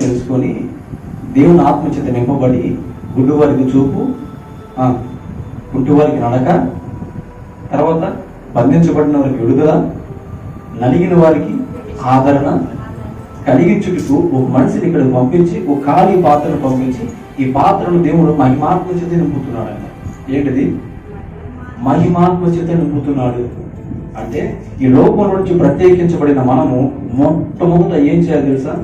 తెలుసుకొని దేవుని ఆత్మచేత నింపబడి గుడ్డు వారికి చూపు, కుంటి వారికి నడక, తర్వాత బంధించబడిన వారికి విడుదల, నలిగిన వారికి ఆదరణ కలిగించుటకు ఒక మనిషిని ఇక్కడ పంపించి ఒక ఖాళీ పాత్రను పంపించి ఈ పాత్రను దేవుడు మహిమాత్మ చేత నింపుతున్నాడు అన్న. ఏంటిది? మహిమాత్మ చేత నింపుతున్నాడు అంటే ఈ లోకం నుంచి ప్రత్యేకించబడిన మనము మొట్టమొదట ఏం చేయాలి తెలుసా?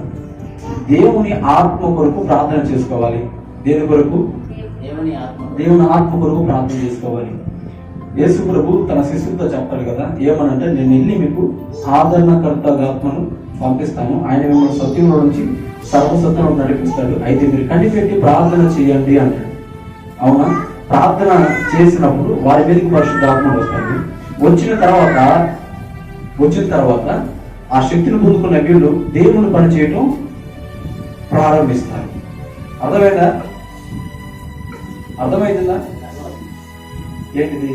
దేవుని ఆత్మ కొరకు ప్రార్థన చేసుకోవాలి. దేని కొరకు? దేవుని ఆత్మ కొరకు ప్రార్థన చేసుకోవాలి. యేసు ప్రభు తన శిష్యులతో చెప్పాలి కదా, ఏమనంటే నేను వెళ్ళి మీకు ఆదరణకర్త ఆత్మను పంపిస్తాను, ఆయన మిమ్మల్ని సత్యంలో నుంచి సర్వసత్యంలో నడిపిస్తాడు, అయితే మీరు కనిపెట్టి ప్రార్థన చేయండి అంటాడు. అవునా? ప్రార్థన చేసినప్పుడు వారి మీదకి పరిశుద్ధాత్మ వస్తాడు. వచ్చిన తర్వాత ఆ శక్తిని పొందుకున్న వీళ్ళు దేవుని పని చేయటం ప్రారంభిస్తారు. అర్థమైందా? ఏంటిది?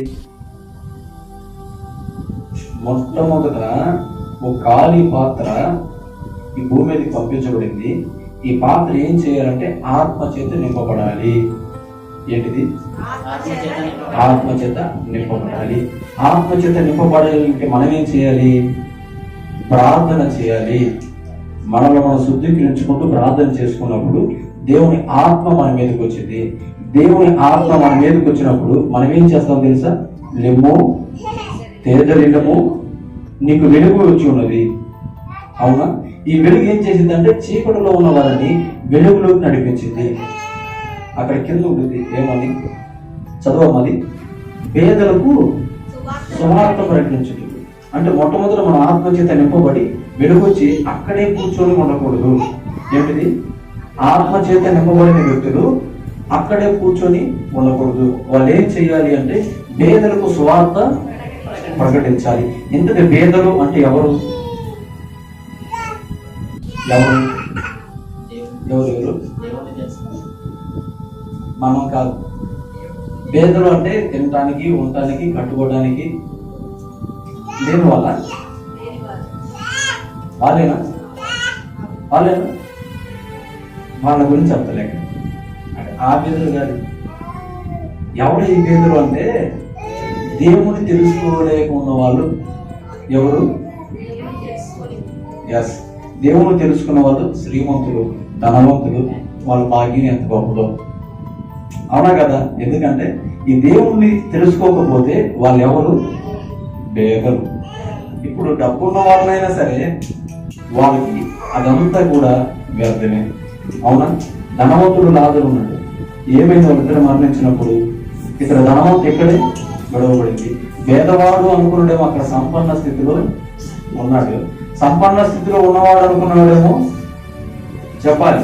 మొట్టమొదట ఒక ఖాళీ పాత్ర ఈ భూమి మీదకి పంపించబడింది. ఈ పాత్ర ఏం చేయాలంటే ఆత్మ చేత నింపబడాలి. ఏంటిది? ఆత్మ చేత నింపబడాలి. ఆత్మ చేత నింపబడాలంటే మనం ఏం చేయాలి? ప్రార్థన చేయాలి. మనలో మనం శుద్ధీకరించుకుంటూ ప్రార్థన చేసుకున్నప్పుడు దేవుని ఆత్మ మన మీదకి వచ్చింది. దేవుని ఆత్మ మన మీదకి వచ్చినప్పుడు మనం ఏం చేస్తాం తెలుసా? లెమ్ము తేజలిల్లము, నీకు వెలుగు వచ్చి ఉన్నది. అవునా? ఈ వెలుగు ఏం చేసిందంటే చీకటిలో ఉన్న వారిని వెలుగులోకి నడిపించింది. అక్కడ కింద ఉంటుంది ఏమని చదవమది, పేదలకు సువార్త ప్రకటించుట. అంటే మొట్టమొదట మన ఆత్మచేత నింపబడి వెలుగొచ్చి అక్కడే కూర్చొని ఉండకూడదు. ఏంటిది? ఆత్మచేత నింపబడిన వ్యక్తులు అక్కడే కూర్చొని ఉండకూడదు. వాళ్ళు ఏం చేయాలి అంటే పేదలకు సువార్త ప్రకటించాలి. ఇంతటి పేదలు అంటే ఎవరు? మనం కాదు. పేదలు అంటే తినటానికి, ఉండటానికి, కట్టుకోవడానికి లేని వాళ్ళేనా? వాళ్ళ గురించి చెప్తలేక అంటే ఆ పేదలు కాదు. ఎవరు ఈ పేదలు అంటే దేవుని తెలుసుకోలేక ఉన్న వాళ్ళు. ఎవరు? ఎస్, దేవుని తెలుసుకున్న వాళ్ళు శ్రీమంతులు, ధనవంతులు, వాళ్ళ భాగ్యం ఎంత గొప్పదో. అవునా కదా? ఎందుకంటే ఈ దేవుణ్ణి తెలుసుకోకపోతే వాళ్ళు ఎవరు? పేదలు. ఇప్పుడు డబ్బున్న వాళ్ళైనా సరే వాళ్ళకి అదంతా కూడా వ్యర్థమే. అవునా? ధనవంతుడు లాజరు ఉన్నాడు. ఏమైంది? వాళ్ళిద్దరు మరణించినప్పుడు ఇక్కడ ధనవంతుడు ఎక్కడే గొడవపడింది. పేదవాడు అనుకున్నాడేమో అక్కడ సంపన్న స్థితిలో ఉన్నాడు. సంపన్న స్థితిలో ఉన్నవాడు అనుకున్నాడేమో చెప్పాలి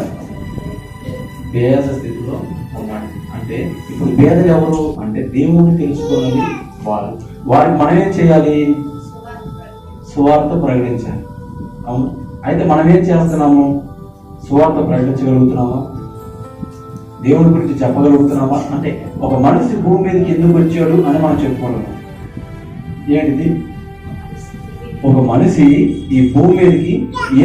పేద స్థితిలో ఉన్నాడు. అంటే ఇప్పుడు పేదలు ఎవరు అంటే దేవుణ్ణి తెలుసుకున్నది వాళ్ళు. వారికి మనం ఏం చేయాలి? సువార్త ప్రకటించాలి. అవును. అయితే మనం ఏం చేస్తున్నాము? సువార్త ప్రకటించగలుగుతున్నామా? దేవుని గురించి చెప్పగలుగుతున్నామా? అంటే ఒక మనిషి భూమి మీదకి ఎందుకు వచ్చాడు అని మనం చెప్పుకుంటున్నాం. ఏంటిది? ఒక మనిషి ఈ భూమి మీదకి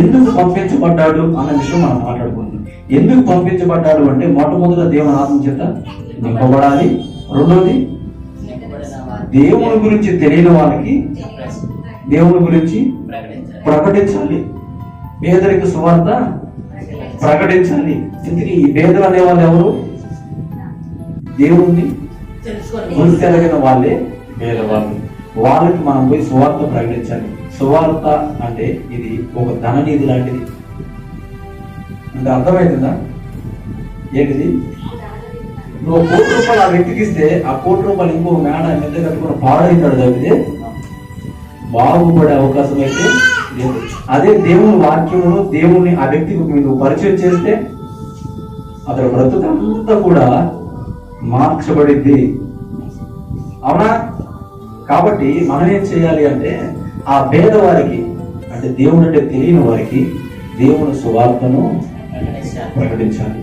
ఎందుకు పంపించబడ్డాడు అన్న విషయం మనం మాట్లాడుకుంటున్నాం. ఎందుకు పంపించబడ్డాడు అంటే మొట్టమొదట దేవుని ఆత్మ చేత నింపబడాలి. రెండోది దేవుని గురించి తెలియని వాళ్ళకి దేవుని గురించి ప్రకటించాలి. పేదరికి సువార్త ప్రకటించాలి. ఇంతకీ ఈ పేదలు అనేవాళ్ళు ఎవరు? దేవుణ్ణి గుర్తెరగిన వాళ్ళే పేదవాళ్ళు. వాళ్ళకి మనం పోయి సువార్త ప్రకటించాలి. సువార్త అంటే ఇది ఒక ధననిధి లాంటిది. అంటే అర్థమవుతుందా? ఏంటిది? నువ్వు 1 కోటి రూపాయలు ఆ వ్యక్తికి ఇస్తే ఆ 1 కోటి రూపాయలు ఇంకో మేడ మీద కట్టుకుని పాడైతాడు తప్పితే బాగుపడే అవకాశం అయితే లేదు. అదే దేవుని వాక్యమును దేవుని ఆ వ్యక్తికి నువ్వు పరిచయం చేస్తే అతడు బ్రతుకంతా కూడా మార్చబడిద్ది. అవునా? కాబట్టి మనం ఏం చేయాలి అంటే ఆ పేదవారికి అంటే దేవుడు అంటే తెలియని వారికి దేవుని సువార్తను ప్రకటించాలి.